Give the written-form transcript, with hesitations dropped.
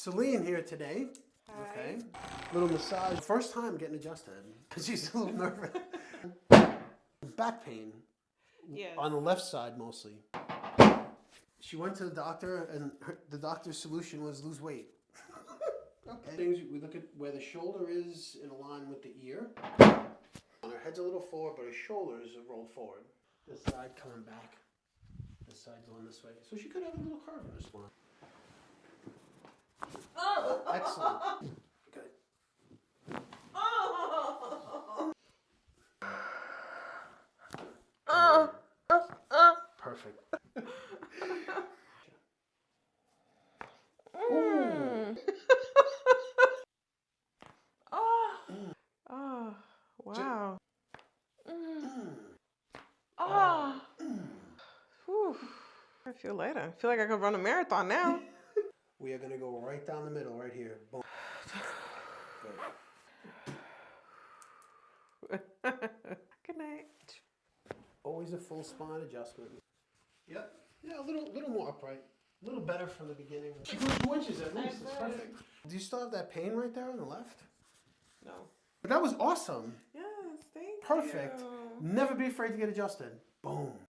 Celine here today. Hi. Okay. Little massage. First time getting adjusted because she's a little nervous. Back pain. Yes. On the left side mostly. She went to the doctor and the doctor's solution was lose weight. Okay. Things we look at where the shoulder is in line with the ear. Her head's a little forward, but her shoulders are rolled forward. This side coming back. This side going this way. So she could have a little curve in her spine. Oh. Excellent. Good. Perfect. Ooh. Oh, wow. Oh. Whew. I feel lighter. I feel like I could run a marathon now. We are going to go right down the middle, right here. Boom. Good. Good night. Always a full spine adjustment. Yep. Yeah, a little more upright. A little better from the beginning. She grew 2 inches at least. It's perfect. Do you still have that pain right there on the left? No. But that was awesome. Yes, thank you. Perfect. Never be afraid to get adjusted. Boom.